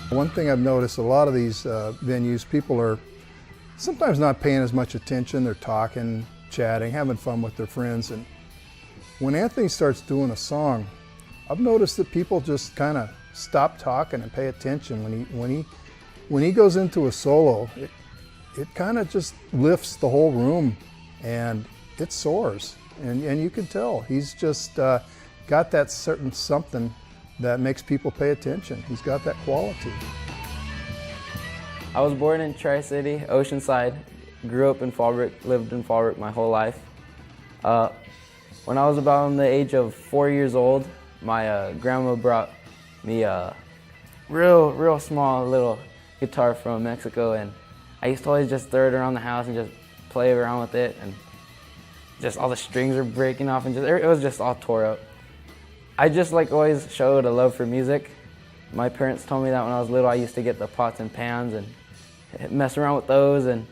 One thing I've noticed, a lot of these venues, people are sometimes not paying as much attention. They're talking, chatting, having fun with their friends. And when Anthony starts doing a song, I've noticed that people just kind of stop talking and pay attention. When he goes into a solo, it kind of just lifts the whole room and it soars. And you can tell he's just got that certain something that makes people pay attention. He's got that quality. I was born in Tri-City, Oceanside, grew up in Fallbrook, lived in Fallbrook my whole life. When I was about the age of 4 years old, my grandma brought me a real small little guitar from Mexico, and I used to always just throw it around the house and just play around with it, and just all the strings were breaking off and it was just all tore up. I just always showed a love for music. My parents told me that when I was little I used to get the pots and pans and mess around with those, and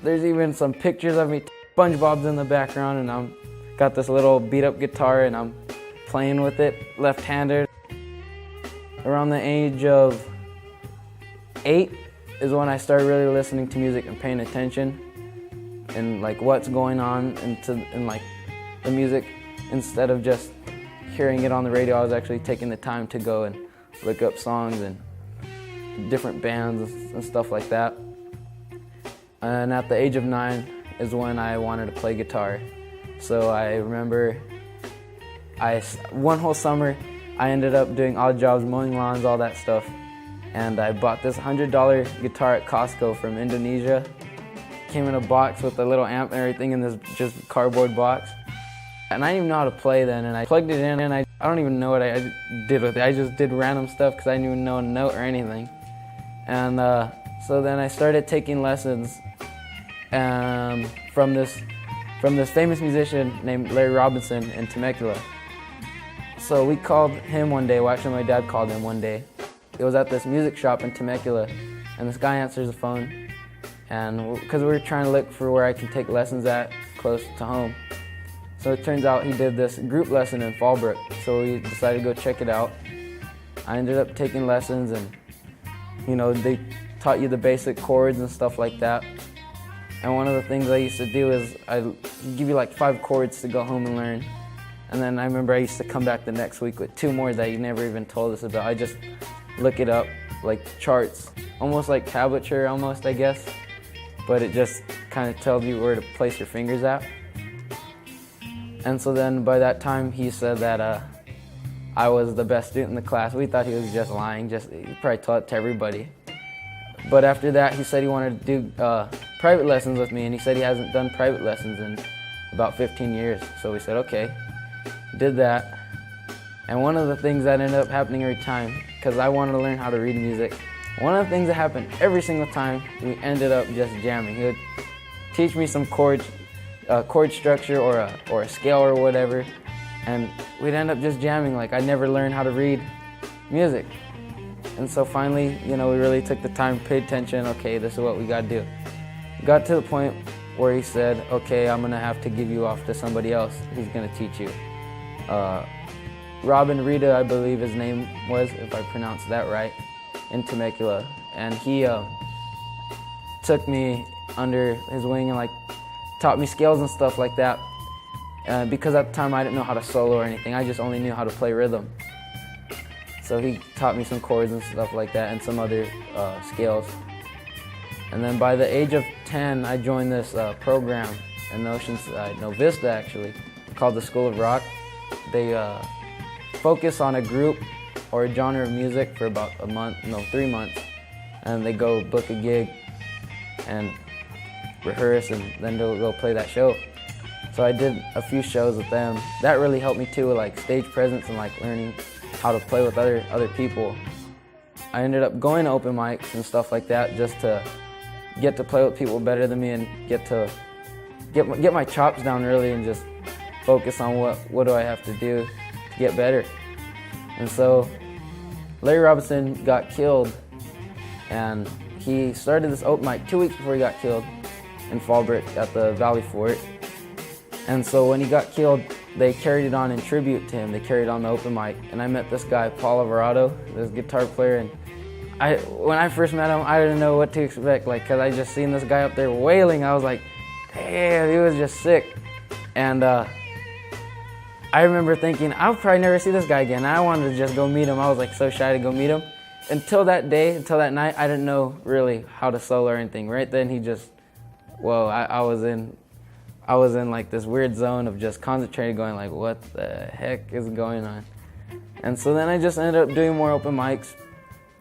there's even some pictures of me, SpongeBob's in the background, and I'm got this little beat up guitar and I'm playing with it left-handed. Around the age of 8 is when I started really listening to music and paying attention and what's going on in the music. Instead of just hearing it on the radio, I was actually taking the time to go and look up songs and different bands and stuff like that. And at the age of 9 is when I wanted to play guitar. So I remember one whole summer I ended up doing odd jobs, mowing lawns, all that stuff. And I bought this $100 guitar at Costco from Indonesia. Came in a box with a little amp and everything in this just cardboard box. And I didn't even know how to play then, and I plugged it in and I don't even know what I did with it. I just did random stuff because I didn't even know a note or anything. And so then I started taking lessons from this famous musician named Larry Robinson in Temecula. So we called him one day, well actually my dad called him one day. It was at this music shop in Temecula, and this guy answers the phone, and because we were trying to look for where I can take lessons at close to home. So it turns out he did this group lesson in Fallbrook, so we decided to go check it out. I ended up taking lessons, and they taught you the basic chords and stuff like that. And one of the things I used to do is I'd give you 5 chords to go home and learn. And then I remember I used to come back the next week with 2 more that you never even told us about. I just look it up, like charts, almost like tablature almost, I guess. But it just kind of tells you where to place your fingers at. And so then by that time he said that I was the best student in the class. We thought he was just lying, he probably told it to everybody. But after that he said he wanted to do private lessons with me, and he said he hasn't done private lessons in about 15 years. So we said okay, did that. And one of the things that ended up happening every time, because I wanted to learn how to read music, one of the things that happened every single time, we ended up just jamming. He would teach me some chord structure or a scale or whatever, and we'd end up just jamming. I never learned how to read music. And so finally, we really took the time, paid attention, okay, this is what we gotta do. Got to the point where he said, okay, I'm gonna have to give you off to somebody else who's gonna teach you. Robin Rita, I believe his name was, if I pronounced that right, in Temecula. And he took me under his wing and taught me scales and stuff like that. Because at the time I didn't know how to solo or anything, I just only knew how to play rhythm. So he taught me some chords and stuff like that and some other scales. And then by the age of 10, I joined this program in Oceanside, no, Vista actually, called the School of Rock. They focus on a group or a genre of music for about 3 months. And they go book a gig and rehearse, and then they'll go play that show. So I did a few shows with them. That really helped me too with stage presence and learning how to play with other people. I ended up going to open mics and stuff like that just to get to play with people better than me and get my chops down really and just focus on what do I have to do to get better. And so Larry Robinson got killed, and he started this open mic 2 weeks before he got killed in Fallbrook at the Valley Fort. And so when he got killed, they carried it on in tribute to him. They carried on the open mic, and I met this guy, Paul Alvarado, this guitar player, and when I first met him, I didn't know what to expect, like, cause I just seen this guy up there wailing. I was like, damn, he was just sick. And I remember thinking, I'll probably never see this guy again. I wanted to just go meet him. I was like so shy to go meet him. Until that day, until that night, I didn't know really how to solo or anything. Right then, he just, whoa, I was in like this weird zone of just concentrating, going like, what the heck is going on? And so then I just ended up doing more open mics,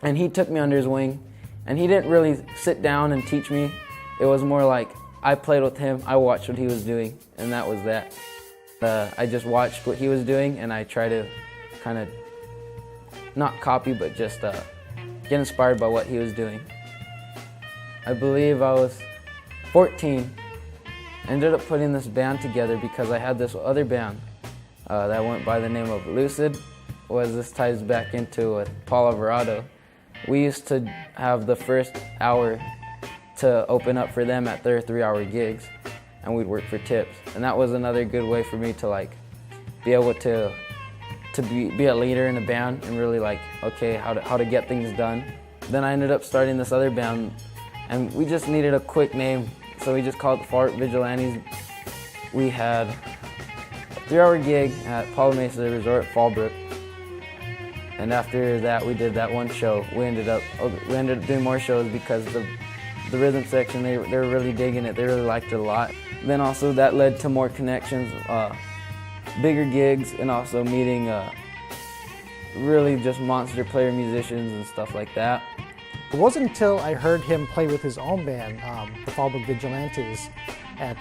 and he took me under his wing, and he didn't really sit down and teach me. It was more like I played with him, I watched what he was doing, and that was that. I just watched what he was doing, and I try to kind of not copy, but just get inspired by what he was doing. I believe I was 14. I ended up putting this band together because I had this other band that went by the name of Lucid. This ties back into with Paul Alvarado. We used to have the first hour to open up for them at their 3-hour gigs, and we'd work for tips. And that was another good way for me to like be able to be a leader in a band and really like, okay, how to get things done. Then I ended up starting this other band, and we just needed a quick name, so we just called it the Far Vigilantes. We had a 3-hour gig at Paul Mesa Resort, Fallbrook. And after that, we did that one show. We ended up doing more shows because the rhythm section, they were really digging it. They really liked it a lot. Then also that led to more connections, bigger gigs, and also meeting really just monster player musicians and stuff like that. It wasn't until I heard him play with his own band, the Fallbrook Vigilantes, at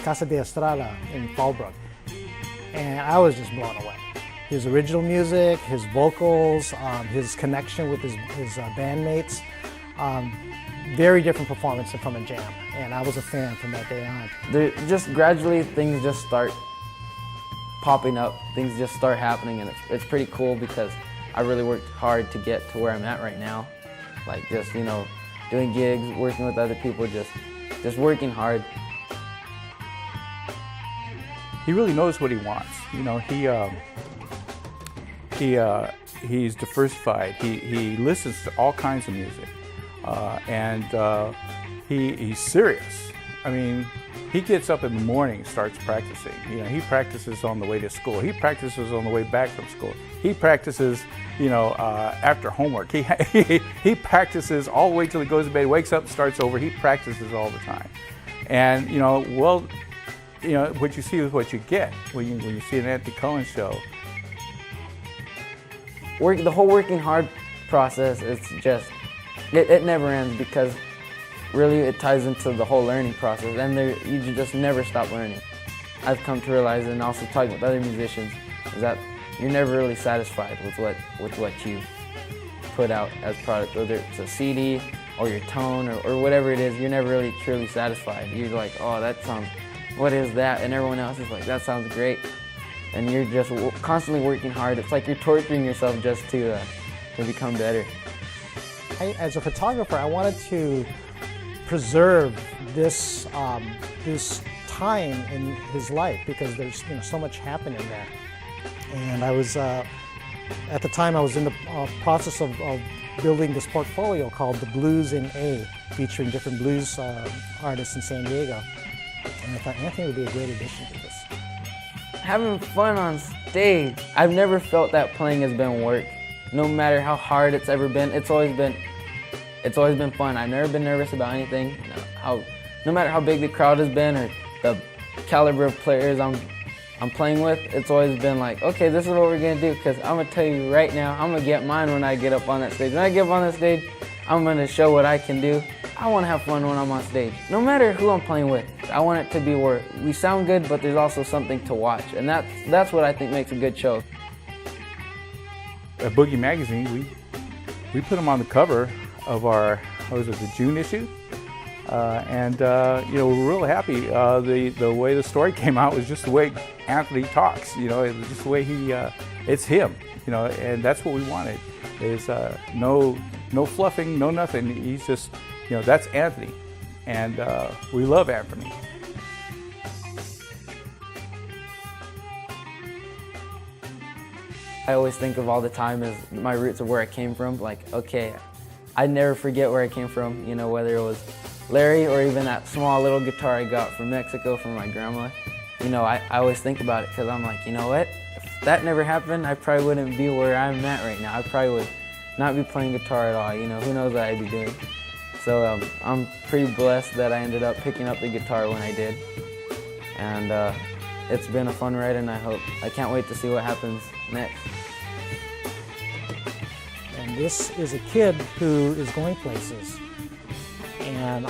Casa de Estrada in Fallbrook, and I was just blown away. His original music, his vocals, his connection with his bandmates, very different performance than from a jam, and I was a fan from that day on. Just gradually things just start popping up, things just start happening, and it's pretty cool because I really worked hard to get to where I'm at right now. Like just, you know, doing gigs, working with other people, just working hard. He really knows what he wants. You know, he's diversified. He listens to all kinds of music, and he's serious. I mean, he gets up in the morning, starts practicing. You know, he practices on the way to school. He practices on the way back from school. He practices, you know, after homework. He practices all the way till he goes to bed, wakes up, and starts over. He practices all the time, and you know, well, you know, what you see is what you get when you see an Anthony Cullins show. The whole working hard process, it's just, it never ends because really it ties into the whole learning process, and you just never stop learning. I've come to realize, and also talking with other musicians, is that you're never really satisfied with what you put out as product, whether it's a CD or your tone or whatever it is. You're never really truly satisfied. You're like, oh, that sounds, what is that? And everyone else is like, that sounds great. And you're just constantly working hard. It's like you're torturing yourself just to become better. As a photographer, I wanted to preserve this this time in his life because there's so much happening there. And I was at the time I was in the process of building this portfolio called The Blues in A, featuring different blues artists in San Diego. And I thought Anthony would be a great addition to this. Having fun on stage. I've never felt that playing has been work. No matter how hard it's ever been, it's always been fun. I've never been nervous about anything. No matter how big the crowd has been or the caliber of players I'm playing with, it's always been like, okay, this is what we're gonna do, because I'm gonna tell you right now, I'm gonna get mine when I get up on that stage. When I get up on that stage, I'm gonna show what I can do. I wanna have fun when I'm on stage. No matter who I'm playing with, I want it to be where we sound good, but there's also something to watch. And that's what I think makes a good show. At BOOGIE magazine, we put him on the cover of our, the June issue. You know, we're real happy. The way the story came out was just the way Anthony talks. You know, it was just the way it's him. You know, and that's what we wanted. Is no fluffing, no nothing. He's just, you know, that's Anthony, and we love Anthony. I always think of all the time as my roots of where I came from. Like, okay, I never forget where I came from, you know, whether it was Larry or even that small little guitar I got from Mexico from my grandma. You know, I always think about it because I'm like, you know what? If that never happened, I probably wouldn't be where I'm at right now. I probably would not be playing guitar at all, you know, who knows what I'd be doing. So I'm pretty blessed that I ended up picking up the guitar when I did. And it's been a fun ride, and I can't wait to see what happens next. And this is a kid who is going places. And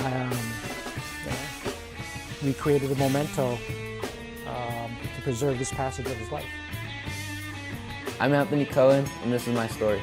we created a memento to preserve this passage of his life. I'm Anthony Cullins, and this is my story.